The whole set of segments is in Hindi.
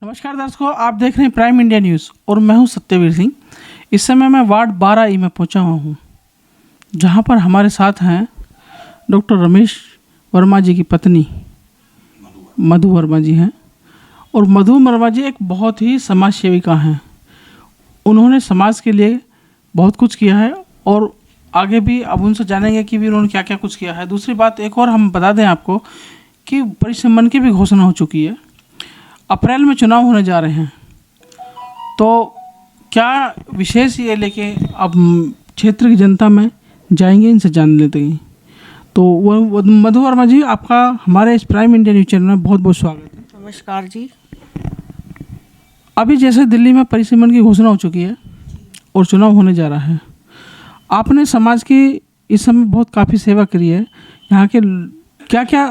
नमस्कार दर्शकों, आप देख रहे हैं प्राइम इंडिया न्यूज़ और मैं हूं सत्यवीर सिंह। इस समय मैं वार्ड 12 में पहुंचा हुआ हूं, जहां पर हमारे साथ हैं डॉक्टर रमेश वर्मा जी की पत्नी मधु वर्मा जी हैं। और मधु वर्मा जी एक बहुत ही समाज सेविका हैं। उन्होंने समाज के लिए बहुत कुछ किया है और आगे भी अब उनसे जानेंगे कि भी उन्होंने क्या क्या कुछ किया है। दूसरी बात एक और हम बता दें आपको कि परिसंबंध की भी घोषणा हो चुकी है। अप्रैल में चुनाव होने जा रहे हैं, तो क्या विशेष ये लेके अब क्षेत्र की जनता में जाएंगे, इनसे जान लेते हैं। तो वो मधु वर्मा जी, आपका हमारे इस प्राइम इंडिया न्यूज़ चैनल में बहुत बहुत स्वागत है। नमस्कार जी। अभी जैसे दिल्ली में परिसंबंध की घोषणा हो चुकी है और चुनाव होने जा रहा है, आपने समाज की इस समय बहुत काफ़ी सेवा करी है। यहाँ के क्या क्या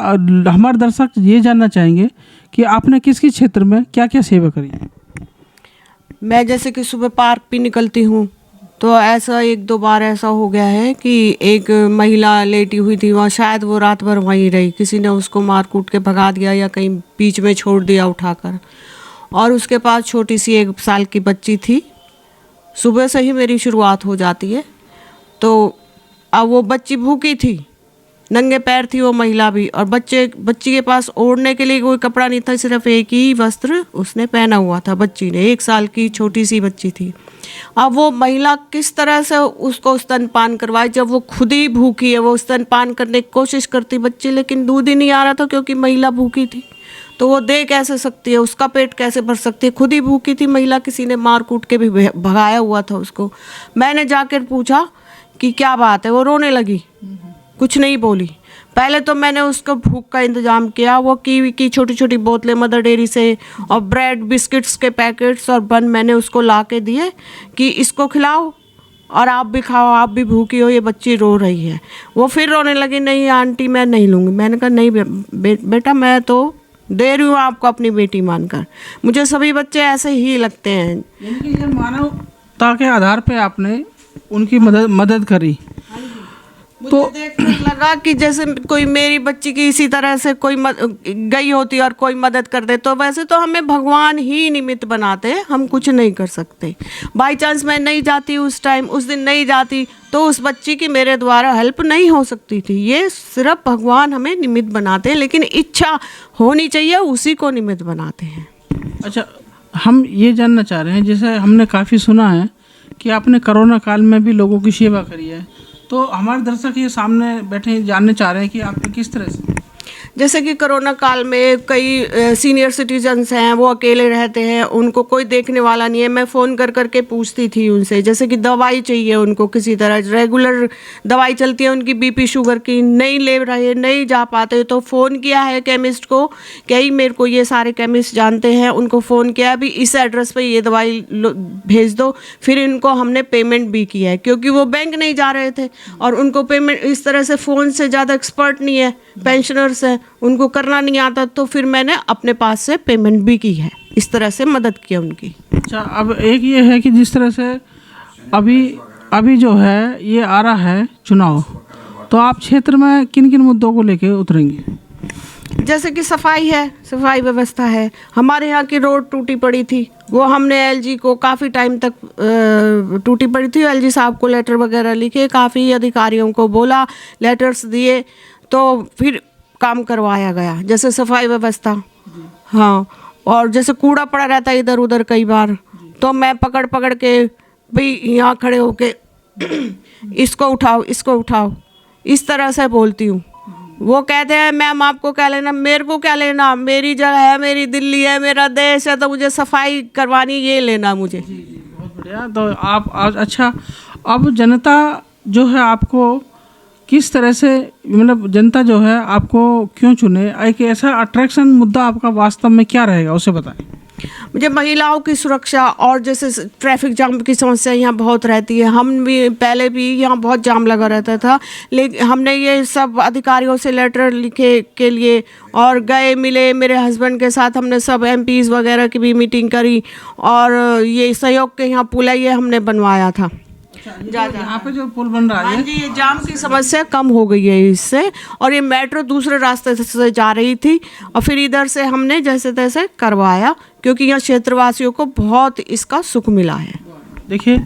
हमारे दर्शक ये जानना चाहेंगे कि आपने किस किस क्षेत्र में क्या क्या सेवा करी। मैं जैसे कि सुबह पार्क भी निकलती हूँ, तो ऐसा एक दो बार ऐसा हो गया है कि एक महिला लेटी हुई थी वहाँ, शायद वो रात भर वहीं रही, किसी ने उसको मार कूट के भगा दिया या कहीं बीच में छोड़ दिया उठाकर। और उसके पास छोटी सी 1 साल की बच्ची थी। सुबह से ही मेरी शुरुआत हो जाती है। तो अब वो बच्ची भूखी थी, नंगे पैर थी वो महिला भी, और बच्ची के पास ओढ़ने के लिए कोई कपड़ा नहीं था, सिर्फ एक ही वस्त्र उसने पहना हुआ था। बच्ची ने 1 साल की छोटी सी बच्ची थी। अब वो महिला किस तरह से उसको स्तनपान करवाए, जब वो खुद ही भूखी है। वो स्तनपान करने की कोशिश करती बच्ची, लेकिन दूध ही नहीं आ रहा था क्योंकि महिला भूखी थी। तो वो दे कैसे सकती है, उसका पेट कैसे भर सकती है, खुद ही भूखी थी महिला, किसी ने मार कूट के भी भगाया हुआ था उसको। मैंने जाकर पूछा कि क्या बात है, वो रोने लगी, कुछ नहीं बोली। पहले तो मैंने उसको भूख का इंतज़ाम किया। वो कीवी की छोटी छोटी बोतलें मदर डेयरी से और ब्रेड बिस्किट्स के पैकेट्स और बन मैंने उसको ला के दिए कि इसको खिलाओ और आप भी खाओ, आप भी भूखी हो, ये बच्ची रो रही है। वो फिर रोने लगी, नहीं आंटी मैं नहीं लूँगी। मैंने कहा नहीं बेटा, मैं तो दे रही हूँ आपको अपनी बेटी मानकर। मुझे सभी बच्चे ऐसे ही लगते हैं। यानी कि ये मानवता के आधार पे आपने उनकी मदद करी। तो देखने लगा कि जैसे कोई मेरी बच्ची की इसी तरह से कोई गई होती और कोई मदद कर दे। तो वैसे तो हमें भगवान ही निमित्त बनाते हैं, हम कुछ नहीं कर सकते। बाई चांस मैं नहीं जाती उस टाइम, उस दिन नहीं जाती, तो उस बच्ची की मेरे द्वारा हेल्प नहीं हो सकती थी। ये सिर्फ भगवान हमें निमित्त बनाते हैं, लेकिन इच्छा होनी चाहिए, उसी को निमित्त बनाते हैं। अच्छा, हम ये जानना चाह रहे हैं, जैसे हमने काफ़ी सुना है कि आपने कोरोना काल में भी लोगों की सेवा करी है, तो हमारे दर्शक ये सामने बैठे जानने चाह रहे हैं कि आपने किस तरह से। जैसे कि कोरोना काल में कई सीनियर सिटीजन्स हैं, वो अकेले रहते हैं, उनको कोई देखने वाला नहीं है। मैं फ़ोन कर करके पूछती थी उनसे, जैसे कि दवाई चाहिए उनको, किसी तरह रेगुलर दवाई चलती है उनकी बीपी शुगर की, नहीं ले रहे, नहीं जा पाते, तो फ़ोन किया है केमिस्ट को कि ही मेरे को ये सारे केमिस्ट जानते हैं, उनको फ़ोन किया अभी इस एड्रेस पे ये दवाई भेज दो। फिर इनको हमने पेमेंट भी किया है, क्योंकि वो बैंक नहीं जा रहे थे और उनको पेमेंट इस तरह से फ़ोन से ज़्यादा एक्सपर्ट नहीं है, पेंशनर्स हैं, उनको करना नहीं आता। तो फिर मैंने अपने पास से पेमेंट भी की है, इस तरह से मदद किया उनकी। अच्छा, अब एक ये है कि जिस तरह से अभी जो है ये आ रहा है चुनाव, तो आप क्षेत्र में किन किन मुद्दों को लेके उतरेंगे। जैसे कि सफाई है, सफाई व्यवस्था है। हमारे यहाँ की रोड टूटी पड़ी थी, वो हमने एलजी को काफ़ी टाइम तक टूटी पड़ी थी, एलजी साहब को लेटर वगैरह लिखे, काफ़ी अधिकारियों को बोला, लेटर्स दिए, तो फिर काम करवाया गया। जैसे सफाई व्यवस्था, हाँ। और जैसे कूड़ा पड़ा रहता है इधर उधर कई बार, तो मैं पकड़ पकड़ के भाई यहाँ खड़े होके इसको उठाओ, इसको उठाओ, इस तरह से बोलती हूँ। वो कहते हैं मैम आपको क्या लेना, मेरे को क्या लेना, मेरी जगह है, मेरी दिल्ली है, मेरा देश है, तो मुझे सफाई करवानी, ये लेना मुझे। बहुत बढ़िया। तो आप अच्छा, अब जनता जो है आपको किस तरह से, मतलब जनता जो है आपको क्यों चुने, एक ऐसा अट्रैक्शन मुद्दा आपका वास्तव में क्या रहेगा, उसे बताएं। मुझे महिलाओं की सुरक्षा, और जैसे ट्रैफिक जाम की समस्या यहाँ बहुत रहती है। हम भी पहले भी यहाँ बहुत जाम लगा रहता था, लेकिन हमने ये सब अधिकारियों से लेटर लिखे के लिए और गए मिले, मेरे हस्बैंड के साथ हमने सब एमपीज़ वगैरह की भी मीटिंग करी, और ये सहयोग के यहाँ पुल है ये हमने बनवाया था। यहाँ पे जो पुल बन रहा है हाँ जी, ये जाम की समस्या कम हो गई है इससे। और ये मेट्रो दूसरे रास्ते से जा रही थी और फिर इधर से हमने जैसे तैसे करवाया, क्योंकि यहाँ क्षेत्रवासियों को बहुत इसका सुख मिला है। देखिए,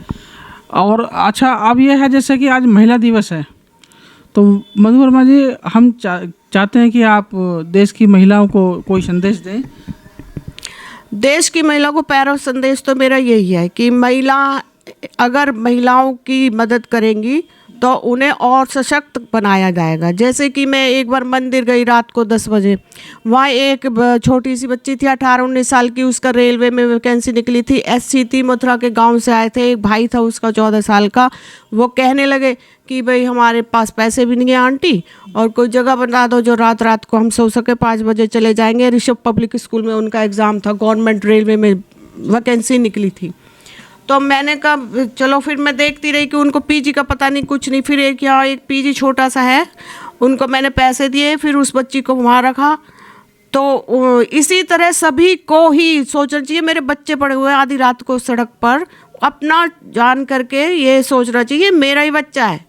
और अच्छा अब ये है जैसे कि आज महिला दिवस है, तो मधु वर्मा जी हम चाहते हैं कि आप देश की महिलाओं को कोई संदेश दें। देश की महिला को प्यारा संदेश तो मेरा यही है कि अगर महिलाओं की मदद करेंगी तो उन्हें और सशक्त बनाया जाएगा। जैसे कि मैं एक बार मंदिर गई रात को 10 बजे, वहाँ एक छोटी सी बच्ची थी 18-19 साल की, उसका रेलवे में वैकेंसी निकली थी, एससी थी, मथुरा के गांव से आए थे। एक भाई था उसका 14 साल का, वो कहने लगे कि भाई हमारे पास पैसे भी नहीं है आंटी, और कोई जगह बना दो जो रात रात को हम सो सके, 5 बजे चले जाएंगे। ऋषभ पब्लिक स्कूल में उनका एग्ज़ाम था, गवर्नमेंट रेलवे में वैकेंसी निकली थी। तो मैंने कहा चलो, फिर मैं देखती रही कि उनको पीजी का पता नहीं कुछ नहीं। फिर एक यहाँ एक पीजी छोटा सा है, उनको मैंने पैसे दिए, फिर उस बच्ची को वहाँ रखा। तो इसी तरह सभी को ही सोचना चाहिए। मेरे बच्चे पड़े हुए हैं आधी रात को सड़क पर, अपना जान करके ये सोचना चाहिए मेरा ही बच्चा है,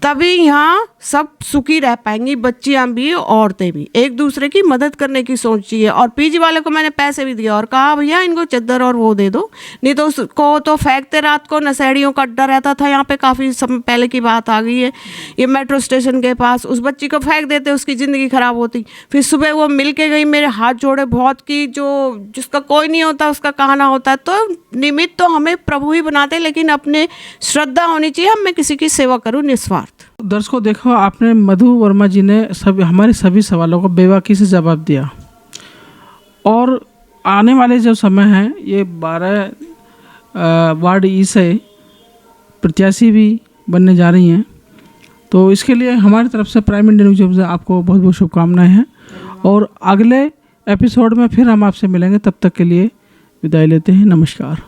तभी यहाँ सब सुखी रह पाएंगी, बच्चियाँ भी औरतें भी। एक दूसरे की मदद करने की सोचिए। और पीजी वाले को मैंने पैसे भी दिए और कहा भैया इनको चद्दर और वो दे दो, नहीं तो उसको तो फेंकते। रात को नशेड़ियों का अड्डा रहता था यहाँ पे, काफ़ी समय पहले की बात आ गई है, ये मेट्रो स्टेशन के पास। उस बच्ची को फेंक देते, उसकी ज़िंदगी ख़राब होती। फिर सुबह वो मिल के गई, मेरे हाथ जोड़े बहुत की, जिसका कोई नहीं होता उसका कहाना होता है। तो निमित्त तो हमें प्रभु ही बनाते, लेकिन अपने श्रद्धा होनी चाहिए, मैं किसी की सेवा करूँ निस्वार्थ। दर्शकों देखो, आपने मधु वर्मा जी ने हमारे सभी सवालों को बेबाकी से जवाब दिया। और आने वाले जो समय है, ये 12 वार्ड ई से प्रत्याशी भी बनने जा रही हैं, तो इसके लिए हमारी तरफ से प्राइम इंडिया न्यूज़ से आपको बहुत बहुत शुभकामनाएं हैं। और अगले एपिसोड में फिर हम आपसे मिलेंगे, तब तक के लिए विदाई लेते हैं, नमस्कार।